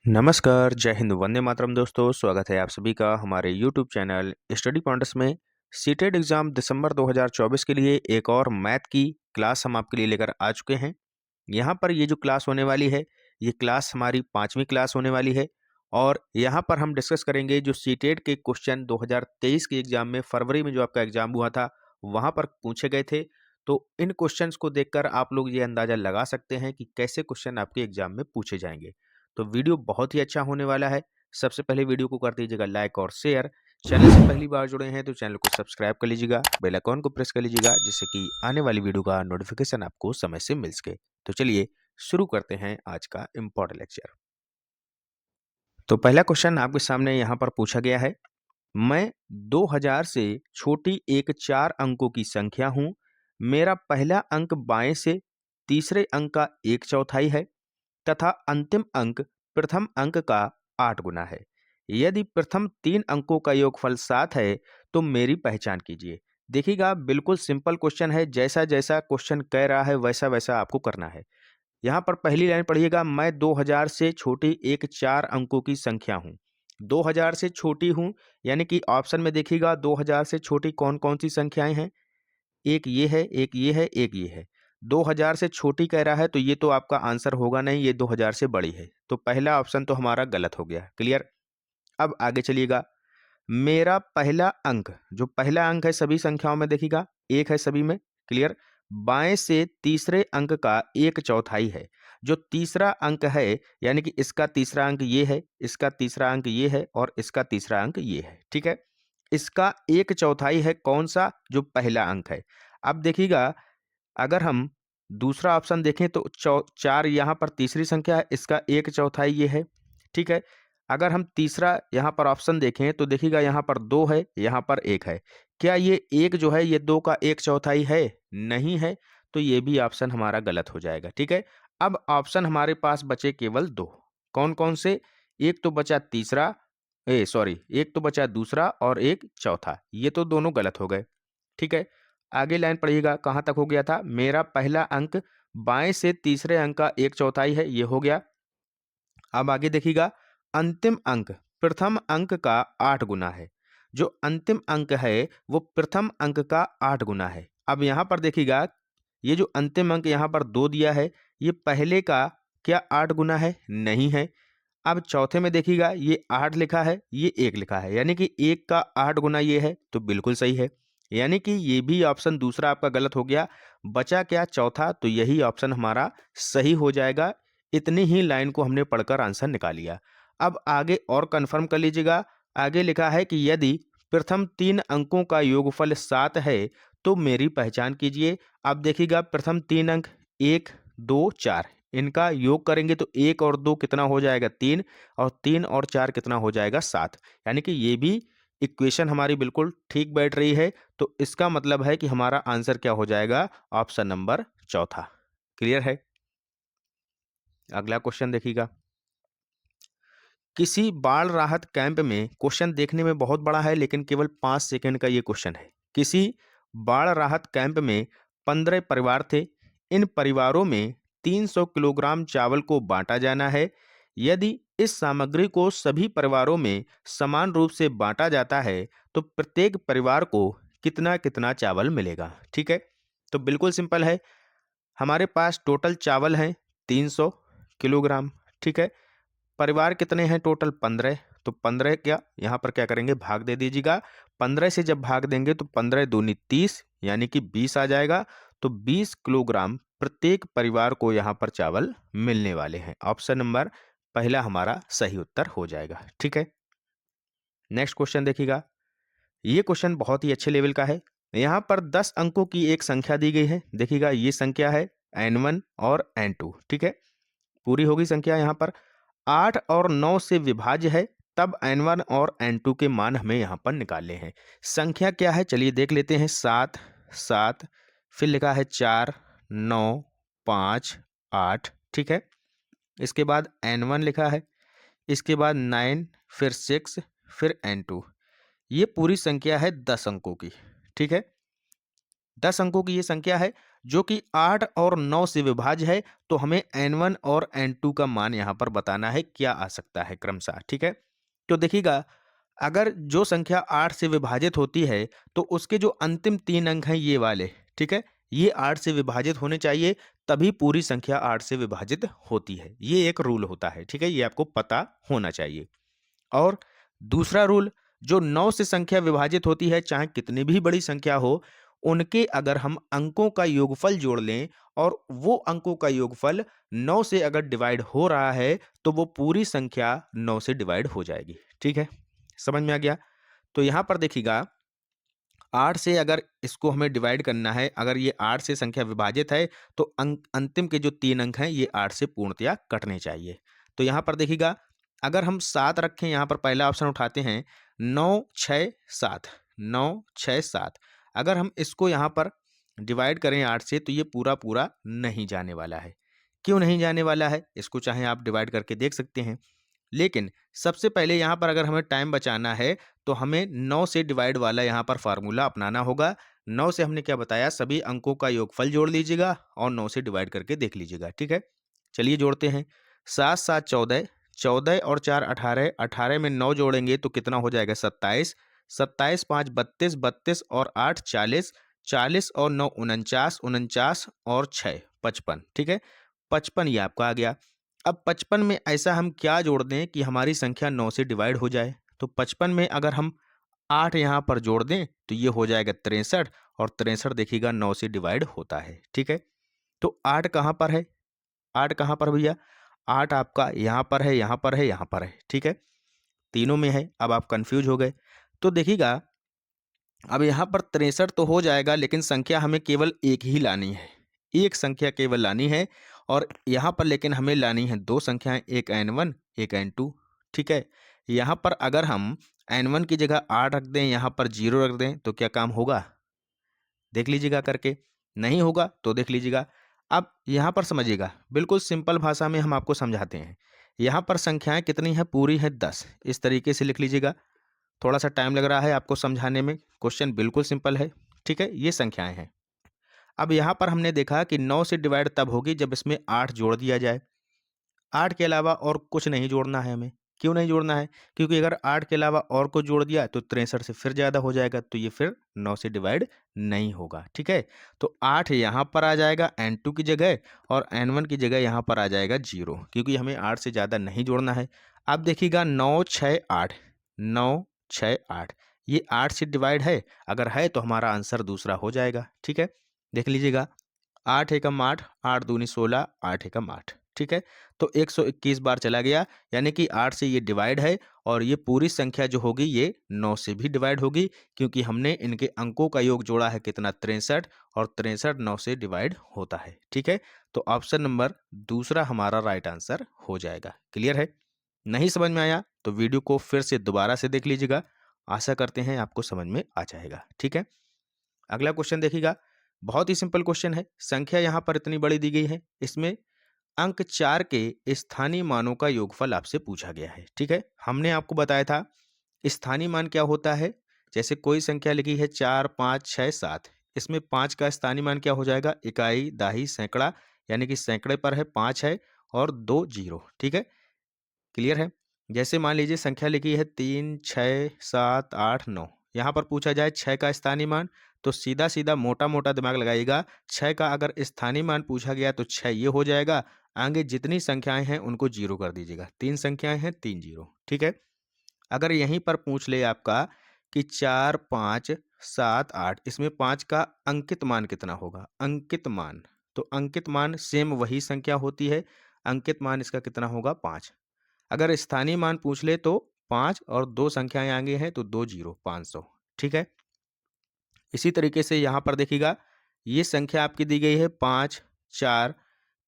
नमस्कार, जय हिंद, वंदे मातरम दोस्तों। स्वागत है आप सभी का हमारे यूट्यूब चैनल स्टडी पॉइंट्स में। सीटेट एग्ज़ाम दिसंबर 2024 के लिए एक और मैथ की क्लास हम आपके लिए लेकर आ चुके हैं। यहाँ पर ये जो क्लास होने वाली है, ये क्लास हमारी 5वीं क्लास होने वाली है और यहाँ पर हम डिस्कस करेंगे जो सीटेट के क्वेश्चन 2023 के एग्ज़ाम में फरवरी में जो आपका एग्ज़ाम हुआ था, वहाँ पर पूछे गए थे। तो इन क्वेश्चंस को देखकर आप लोग ये अंदाज़ा लगा सकते हैं कि कैसे क्वेश्चन आपके एग्ज़ाम में पूछे जाएंगे। तो वीडियो बहुत ही अच्छा होने वाला है। सबसे पहले वीडियो को कर दीजिएगा लाइक और शेयर। चैनल से पहली बार जुड़े हैं तो चैनल को सब्सक्राइब कर लीजिएगा, बेल आइकॉन को प्रेस कर लीजिएगा, जिससे कि आने वाली वीडियो का नोटिफिकेशन आपको समय से मिल सके। तो चलिए शुरू करते हैं आज का इम्पोर्टेंट लेक्चर। तो पहला क्वेश्चन आपके सामने यहाँ पर पूछा गया है। मैं 2000 से छोटी एक 4 अंकों की संख्या हूँ। मेरा पहला अंक बाएं से तीसरे अंक का 1/4 है तथा अंतिम अंक प्रथम अंक का 8 गुना है। यदि प्रथम 3 अंकों का योगफल 7 है तो मेरी पहचान कीजिए। देखिएगा, बिल्कुल सिंपल क्वेश्चन है। जैसा जैसा क्वेश्चन कह रहा है वैसा वैसा आपको करना है। यहाँ पर पहली लाइन पढ़िएगा, मैं 2000 से छोटी एक 4 अंकों की संख्या हूँ। 2000 से छोटी हूँ यानी कि ऑप्शन में देखिएगा 2000 से छोटी कौन कौन सी संख्याएं हैं। एक ये है, एक ये है, एक ये है। 2000 से छोटी कह रहा है तो ये तो आपका आंसर होगा नहीं, ये 2000 से बड़ी है। तो पहला ऑप्शन तो हमारा गलत हो गया। क्लियर। अब आगे चलिएगा। मेरा पहला अंक, जो पहला अंक है सभी संख्याओं में देखिएगा एक है सभी में। क्लियर। बाएं से तीसरे अंक का 1/4 है। जो तीसरा अंक है यानी कि इसका तीसरा अंक ये है, इसका तीसरा अंक ये है और इसका तीसरा अंक ये है। ठीक है। इसका 1/4 है कौन सा? जो पहला अंक है। अब देखिएगा, अगर हम दूसरा ऑप्शन देखें तो 4 यहाँ पर तीसरी संख्या है, इसका 1/4 ये है। ठीक है। अगर हम तीसरा यहाँ पर ऑप्शन देखें तो देखिएगा यहाँ पर 2 है, यहाँ पर 1 है। क्या ये 1 जो है ये 2 का 1/4 है? नहीं है। तो ये भी ऑप्शन हमारा गलत हो जाएगा। ठीक है। अब ऑप्शन हमारे पास बचे केवल 2। कौन कौन से? एक तो बचा तीसरा, एक तो बचा दूसरा और एक चौथा। ये तो दोनों गलत हो गए। ठीक है। आगे लाइन पढ़िएगा, कहाँ तक हो गया था? मेरा पहला अंक बाएं से तीसरे अंक का 1/4 है, ये हो गया। अब आगे देखिएगा, अंतिम अंक प्रथम अंक का 8 गुना है। जो अंतिम अंक है वो प्रथम अंक का 8 गुना है। अब यहाँ पर देखिएगा, ये जो अंतिम अंक यहाँ पर 2 दिया है, ये पहले का क्या 8 गुना है? नहीं है। अब चौथे में देखिएगा, ये 8 लिखा है, ये 1 लिखा है, यानी कि 1 का 8 गुना ये है, तो बिल्कुल सही है। यानी कि ये भी ऑप्शन दूसरा आपका गलत हो गया। बचा क्या? चौथा। तो यही ऑप्शन हमारा सही हो जाएगा। इतनी ही लाइन को हमने पढ़कर आंसर निकाल लिया। अब आगे और कंफर्म कर लीजिएगा। आगे लिखा है कि यदि प्रथम 3 अंकों का योगफल 7 है तो मेरी पहचान कीजिए। अब देखिएगा, प्रथम 3 अंक 1, 2, 4, इनका योग करेंगे तो 1 और 2 कितना हो जाएगा? 3, और 3 और 4 कितना हो जाएगा? 7। यानी कि ये भी इक्वेशन हमारी बिल्कुल ठीक बैठ रही है। तो इसका मतलब है कि हमारा आंसर क्या हो जाएगा? ऑप्शन नंबर चौथा। क्लियर है। अगला क्वेश्चन देखिएगा। किसी बाढ़ राहत कैंप में, क्वेश्चन देखने में बहुत बड़ा है लेकिन केवल 5 सेकंड का ये क्वेश्चन है। किसी बाढ़ राहत कैंप में 15 परिवार थे। इन परिवारों में 300 किलोग्राम चावल को बांटा जाना है। यदि इस सामग्री को सभी परिवारों में समान रूप से बांटा जाता है तो प्रत्येक परिवार को कितना कितना चावल मिलेगा? ठीक है। तो बिल्कुल सिंपल है। हमारे पास टोटल चावल हैं 300 किलोग्राम। ठीक है। परिवार कितने हैं? टोटल 15। तो 15 क्या यहाँ पर क्या करेंगे? भाग दे दीजिएगा। 15 से जब भाग देंगे तो 15 दूनी 30, यानी कि 20 आ जाएगा। तो 20 किलोग्राम प्रत्येक परिवार को यहाँ पर चावल मिलने वाले हैं। ऑप्शन नंबर पहला हमारा सही उत्तर हो जाएगा। ठीक है। नेक्स्ट क्वेश्चन देखिएगा। ये क्वेश्चन बहुत ही अच्छे लेवल का है। यहाँ पर 10 अंकों की एक संख्या दी गई है। देखिएगा, ये संख्या है n1 और n2। ठीक है। पूरी होगी संख्या। यहाँ पर 8 और 9 से विभाज्य है, तब n1 और n2 के मान हमें यहाँ पर निकालने हैं। संख्या क्या है? चलिए देख लेते हैं। 7, 7, फिर लिखा है 4, 9, 5, 8। ठीक है। इसके बाद n1 लिखा है, इसके बाद 9, फिर 6, फिर n2। ये पूरी संख्या है 10 अंकों की। ठीक है। 10 अंकों की ये संख्या है। जो कि 8 और 9 से विभाज्य है, तो हमें n1 और n2 का मान यहाँ पर बताना है क्या आ सकता है क्रमशः, ठीक है। तो देखिएगा, अगर जो संख्या 8 से विभाजित होती है तो उसके जो अंतिम 3 अंक हैं ये वाले, ठीक है, ये 8 से विभाजित होने चाहिए, तभी पूरी संख्या 8 से विभाजित होती है। ये एक रूल होता है, ठीक है, ये आपको पता होना चाहिए। और दूसरा रूल, जो 9 से संख्या विभाजित होती है, चाहे कितनी भी बड़ी संख्या हो, उनके अगर हम अंकों का योगफल जोड़ लें और वो अंकों का योगफल 9 से अगर डिवाइड हो रहा है, तो वो पूरी संख्या 9 से डिवाइड हो जाएगी, ठीक है। समझ में आ गया? तो यहाँ पर देखिएगा, 8 से अगर इसको हमें डिवाइड करना है, अगर ये 8 से संख्या विभाजित है, तो अंतिम के जो 3 अंक हैं ये 8 से पूर्णतया कटने चाहिए। तो यहाँ पर देखिएगा, अगर हम 7 रखें, यहाँ पर पहला ऑप्शन उठाते हैं, 9 6 7, 9 6 7, अगर हम इसको यहाँ पर डिवाइड करें 8 से, तो ये पूरा पूरा नहीं जाने वाला है। क्यों नहीं जाने वाला है? इसको चाहे आप डिवाइड करके देख सकते हैं। लेकिन सबसे पहले यहाँ पर अगर हमें टाइम बचाना है, तो हमें 9 से डिवाइड वाला यहाँ पर फार्मूला अपनाना होगा। 9 से हमने क्या बताया, सभी अंकों का योगफल जोड़ लीजिएगा और 9 से डिवाइड करके देख लीजिएगा, ठीक है। चलिए जोड़ते हैं। 7 7 14, 14 और 4 18, 18 में 9 जोड़ेंगे तो कितना हो जाएगा, 27, 27 5 32, 32 और 8 40, 40 और 9 49, 49 और 6 55, ठीक है। 55 ये आपका आ गया। अब 55 में ऐसा हम क्या जोड़ दें कि हमारी संख्या 9 से डिवाइड हो जाए? तो 55 में अगर हम 8 यहाँ पर जोड़ दें तो ये हो जाएगा 63, और 63 देखिएगा 9 से डिवाइड होता है, ठीक है। तो 8 कहाँ पर है? 8 कहाँ पर भैया? 8 आपका यहाँ पर है, यहाँ पर है, यहाँ पर है, ठीक है। तीनों में है। अब आप कंफ्यूज हो गए। तो देखिएगा, अब यहाँ पर 63 तो हो जाएगा, लेकिन संख्या हमें केवल एक ही लानी है। एक संख्या केवल लानी है, और यहाँ पर लेकिन हमें लानी है दो संख्याएं, एक n1 एक n2, ठीक है। यहाँ पर अगर हम n1 की जगह 8 रख दें, यहाँ पर 0 रख दें, तो क्या काम होगा? देख लीजिएगा करके। नहीं होगा तो देख लीजिएगा। अब यहाँ पर समझिएगा, बिल्कुल सिंपल भाषा में हम आपको समझाते हैं। यहाँ पर संख्याएं कितनी हैं? पूरी है 10। इस तरीके से लिख लीजिएगा। थोड़ा सा टाइम लग रहा है आपको समझाने में, क्वेश्चन बिल्कुल सिंपल है, ठीक है। ये संख्याएं हैं। अब यहाँ पर हमने देखा कि 9 से डिवाइड तब होगी जब इसमें 8 जोड़ दिया जाए। 8 के अलावा और कुछ नहीं जोड़ना है हमें। क्यों नहीं जोड़ना है? क्योंकि अगर 8 के अलावा और कुछ जोड़ दिया तो 63 से फिर ज़्यादा हो जाएगा, तो ये फिर 9 से डिवाइड नहीं होगा, ठीक है। तो 8 यहाँ पर आ जाएगा n2 की जगह, और n1 की जगह यहाँ पर आ जाएगा 0, क्योंकि हमें 8 से ज़्यादा नहीं जोड़ना है। अब देखिएगा, 9 6 8, 9 6 8, ये 8 से डिवाइड है? अगर है तो हमारा आंसर दूसरा हो जाएगा, ठीक है। देख लीजिएगा, 8 एकम 8, 8 दूनी 16, 8 एकम 8, ठीक है। तो 121 बार चला गया, यानी कि 8 से ये डिवाइड है, और ये पूरी संख्या जो होगी ये 9 से भी डिवाइड होगी, क्योंकि हमने इनके अंकों का योग जोड़ा है कितना, 63, और 63 9 से डिवाइड होता है, ठीक है। तो ऑप्शन नंबर दूसरा हमारा राइट आंसर हो जाएगा। क्लियर है? नहीं समझ में आया तो वीडियो को फिर से दोबारा से देख लीजिएगा। आशा करते हैं आपको समझ में आ जाएगा, ठीक है। अगला क्वेश्चन देखिएगा, बहुत ही सिंपल क्वेश्चन है। संख्या यहाँ पर इतनी बड़ी दी गई है, इसमें अंक 4 के स्थानीय मानों का योगफल आपसे पूछा गया है, ठीक है। हमने आपको बताया था स्थानीय मान क्या होता है। जैसे कोई संख्या लिखी है 4 5 6 7, इसमें 5 का स्थानीय मान क्या हो जाएगा, इकाई दाही सैकड़ा, यानी कि सैकड़े पर है 5 है और 2 जीरो, ठीक है। क्लियर है? जैसे मान लीजिए संख्या लिखी है 3 6 7 8 9, यहाँ पर पूछा जाए 6 का स्थानीय मान, तो सीधा सीधा मोटा मोटा दिमाग लगाइएगा। 6 का अगर स्थानीय मान पूछा गया तो 6 ये हो जाएगा। आगे जितनी संख्याएं हैं उनको जीरो कर दीजिएगा। 3 संख्याएं हैं, 3 जीरो, ठीक है। अगर यहीं पर पूछ ले आपका कि 4 5 7 8, इसमें 5 का अंकित मान कितना होगा? अंकित मान, तो अंकित मान सेम वही संख्या होती है। अंकित मान इसका कितना होगा? 5। अगर स्थानीय मान पूछ ले तो 5 और 2 संख्याएं आगे हैं तो 2 जीरो, 500, ठीक है। इसी तरीके से यहाँ पर देखिएगा, ये संख्या आपकी दी गई है 5 4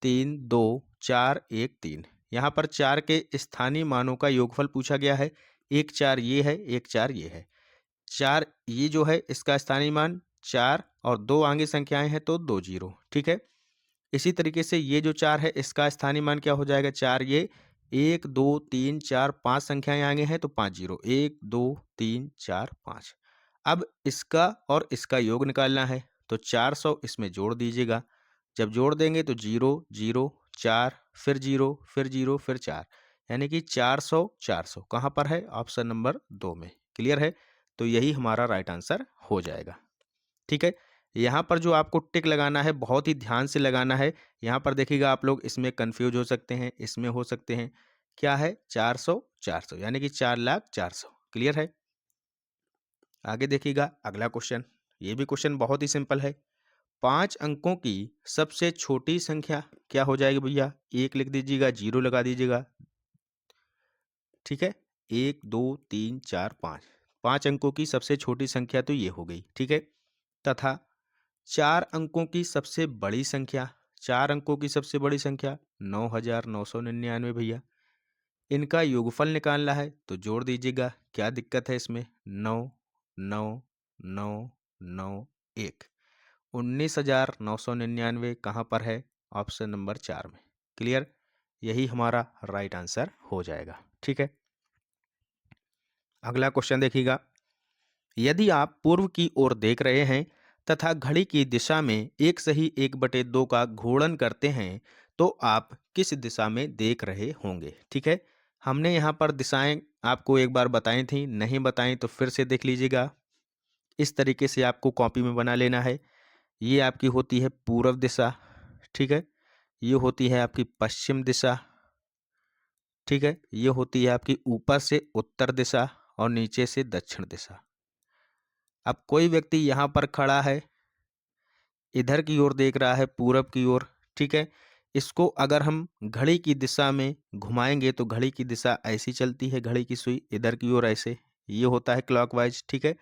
3 2 4 1 3। यहाँ पर 4 के स्थानीय मानों का योगफल पूछा गया है। 1 4 ये है, 1 4 ये है। 4 ये जो है इसका स्थानीय मान 4, और 2 आगे संख्याएं हैं तो 2 जीरो, ठीक है। इसी तरीके से ये जो 4 है इसका स्थानीय मान क्या हो जाएगा? 4 ये, 1 2 3 4 5 संख्याएं आगे हैं तो 5 जीरो, 1 2 3 4 5। अब इसका और इसका योग निकालना है, तो 400 इसमें जोड़ दीजिएगा। जब जोड़ देंगे तो 0 0 4 फिर 0 फिर 0 फिर 4, यानी कि 400 400 कहाँ पर है? ऑप्शन नंबर 2 में। क्लियर है? तो यही हमारा राइट आंसर हो जाएगा। ठीक है, यहाँ पर जो आपको टिक लगाना है बहुत ही ध्यान से लगाना है। यहाँ पर देखिएगा आप लोग इसमें कंफ्यूज हो सकते हैं, इसमें हो सकते हैं। क्या है? 400 400 यानी कि 4,04,000। क्लियर है? आगे देखिएगा अगला क्वेश्चन। ये भी क्वेश्चन बहुत ही सिंपल है। 5 अंकों की सबसे छोटी संख्या क्या हो जाएगी भैया? 1 लिख दीजिएगा, 0 लगा दीजिएगा। ठीक है, 1 2 3 4 5, 5 अंकों की सबसे छोटी संख्या तो ये हो गई। ठीक है, तथा 4 अंकों की सबसे बड़ी संख्या, 4 अंकों की सबसे बड़ी संख्या 9,999 भैया। इनका योगफल निकालना है तो जोड़ दीजिएगा। क्या दिक्कत है इसमें? 9 9 9 9 1, 19,999 कहाँ पर है? ऑप्शन नंबर 4 में। क्लियर? यही हमारा राइट आंसर हो जाएगा। ठीक है, अगला क्वेश्चन देखिएगा। यदि आप पूर्व की ओर देख रहे हैं तथा घड़ी की दिशा में 1 सही 1/2 का घूर्णन करते हैं तो आप किस दिशा में देख रहे होंगे? ठीक है, हमने यहाँ पर दिशाएं आपको एक बार बताई थी, नहीं बताई तो फिर से देख लीजिएगा। इस तरीके से आपको कॉपी में बना लेना है। ये आपकी होती है पूर्व दिशा। ठीक है, ये होती है आपकी पश्चिम दिशा। ठीक है, ये होती है आपकी ऊपर से उत्तर दिशा और नीचे से दक्षिण दिशा। अब कोई व्यक्ति यहाँ पर खड़ा है, इधर की ओर देख रहा है, पूरब की ओर। ठीक है, इसको अगर हम घड़ी की दिशा में घुमाएंगे तो घड़ी की दिशा ऐसी चलती है, घड़ी की सुई इधर की ओर ऐसे, ये होता है क्लॉकवाइज। ठीक है,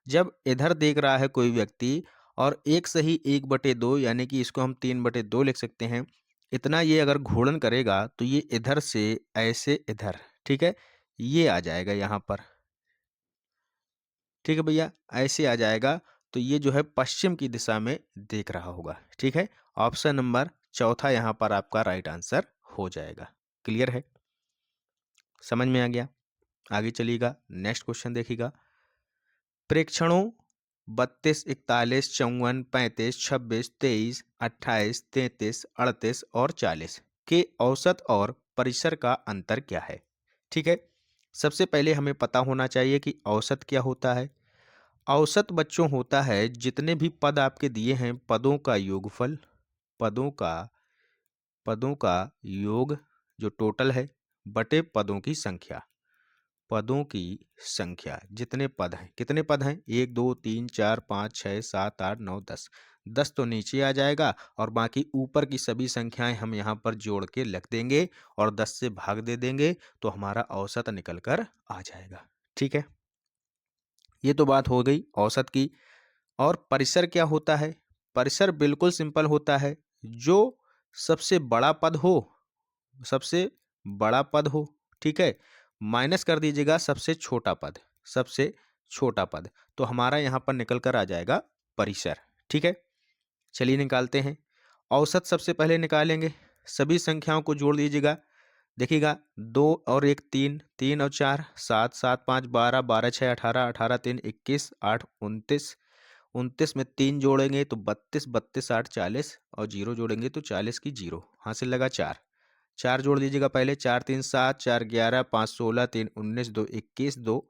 जब इधर देख रहा है कोई व्यक्ति और 1 सही 1/2 यानी कि इसको हम 3/2 लिख सकते हैं, इतना ये अगर घूर्णन करेगा तो ये इधर से ऐसे इधर, ठीक है, ये आ जाएगा यहाँ पर। ठीक है भैया, ऐसे आ जाएगा तो ये जो है पश्चिम की दिशा में देख रहा होगा। ठीक है, ऑप्शन नंबर चौथा यहाँ पर आपका राइट आंसर हो जाएगा। क्लियर है? समझ में आ गया? आगे चलिएगा, नेक्स्ट क्वेश्चन देखिएगा। प्रेक्षणों 32 41 54 35 26 23 28 33 38 और 40 के औसत और परिसर का अंतर क्या है? ठीक है, सबसे पहले हमें पता होना चाहिए कि औसत क्या होता है। औसत बच्चों होता है जितने भी पद आपके दिए हैं पदों का योगफल, पदों का योग जो टोटल है बटे पदों की संख्या। पदों की संख्या, जितने पद हैं, कितने पद हैं? 1 2 3 4 5 6 7 8 9 10। 10 तो नीचे आ जाएगा और बाकी ऊपर की सभी संख्याएं हम यहाँ पर जोड़ के लिख देंगे और 10 से भाग दे देंगे तो हमारा औसत निकल कर आ जाएगा। ठीक है, ये तो बात हो गई औसत की। और परिसर क्या होता है? परिसर बिल्कुल सिंपल होता है, जो सबसे बड़ा पद हो, सबसे बड़ा पद हो, ठीक है, माइनस कर दीजिएगा सबसे छोटा पद, सबसे छोटा पद, तो हमारा यहाँ पर निकल कर आ जाएगा परिसर। ठीक है, चलिए निकालते हैं। औसत सबसे पहले निकालेंगे, सभी संख्याओं को जोड़ दीजिएगा। देखिएगा 2 और 1 3, 3 और 4 7, 7 5 12, 12 6 18, 18 3 21, 8 29, 29 में 3 जोड़ेंगे तो 32, 32 8 40 और 0 जोड़ेंगे तो 40 की 0 हासिल लगा 4। 4 जोड़ दीजिएगा पहले, 4 3 7, 4 11, 5 16, 3 19, 2 21, 2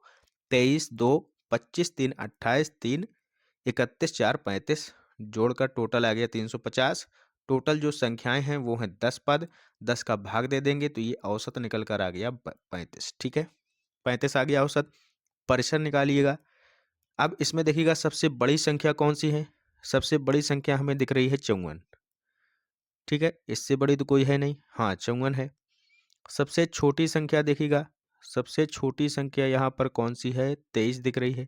23, 2 25, 3 28, 3 31, 4 35, जोड़कर टोटल आ गया 350। टोटल जो संख्याएं हैं वो हैं 10 पद, 10 का भाग दे देंगे तो ये औसत निकल कर आ गया 35। ठीक है, 35 आ गया औसत। परिसर निकालिएगा। अब इसमें देखिएगा सबसे बड़ी संख्या कौन सी है? सबसे बड़ी संख्या हमें दिख रही है 54। ठीक है, इससे बड़ी तो कोई है नहीं, हाँ 54 है। सबसे छोटी संख्या देखिएगा, सबसे छोटी संख्या यहाँ पर कौन सी है? 23 दिख रही है।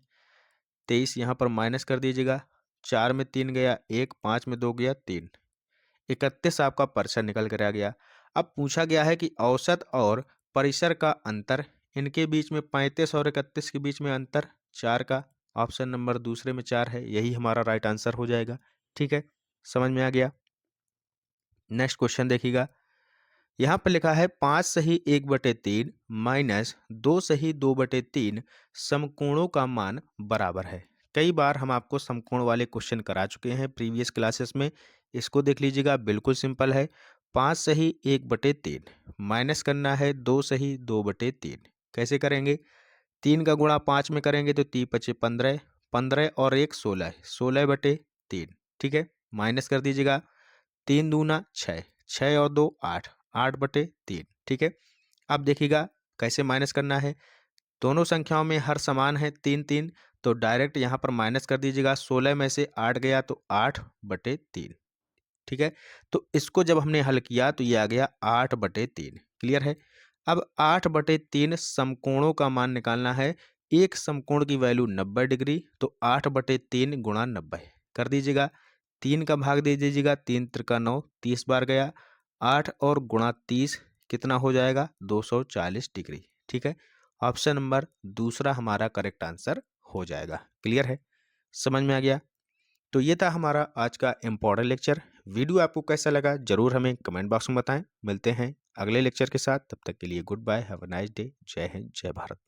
23 यहाँ पर माइनस कर दीजिएगा, 4 में 3 गया 1, 5 में 2 गया 3, 31 आपका परिसर निकल कर आ गया। अब पूछा गया है कि औसत और परिसर का अंतर, इनके बीच में 35 और 31 के बीच में अंतर 4 का, ऑप्शन नंबर दूसरे में 4 है, यही हमारा राइट आंसर हो जाएगा। ठीक है, समझ में आ गया? नेक्स्ट क्वेश्चन देखिएगा। यहाँ पर लिखा है 5 सही 1/3 माइनस 2 सही 2/3 समकोणों का मान बराबर है। कई बार हम आपको समकोण वाले क्वेश्चन करा चुके हैं प्रीवियस क्लासेस में, इसको देख लीजिएगा, बिल्कुल सिंपल है। 5 सही 1/3 माइनस करना है 2 सही 2/3। कैसे करेंगे? 3 का गुणा 5 में करेंगे तो 3 पचे 15, 15 और 1 16, 16/3। ठीक है, माइनस कर दीजिएगा। 3 दूना 6, 6 और 2 8, 8/3। ठीक है, अब देखिएगा कैसे माइनस करना है। दोनों संख्याओं में हर समान है 3 3, तो डायरेक्ट यहाँ पर माइनस कर दीजिएगा। 16 में से 8 गया तो 8/3। ठीक है, तो इसको जब हमने हल किया तो ये आ गया 8/3। क्लियर है? अब 8/3 समकोणों का मान निकालना है। एक समकोण की वैल्यू 90 डिग्री, तो 8/3 गुणा 90 कर दीजिएगा। 3 का भाग दे दीजिएगा, 3 त्रिका 9, 30 बार गया। 8 और गुणा 30 कितना हो जाएगा? 240 डिग्री। ठीक है, ऑप्शन नंबर दूसरा हमारा करेक्ट आंसर हो जाएगा। क्लियर है? समझ में आ गया? तो ये था हमारा आज का इम्पोर्टेंट लेक्चर। वीडियो आपको कैसा लगा ज़रूर हमें कमेंट बॉक्स में बताएं। मिलते हैं अगले लेक्चर के साथ, तब तक के लिए goodbye, have a nice day. जय हिंद, जय भारत।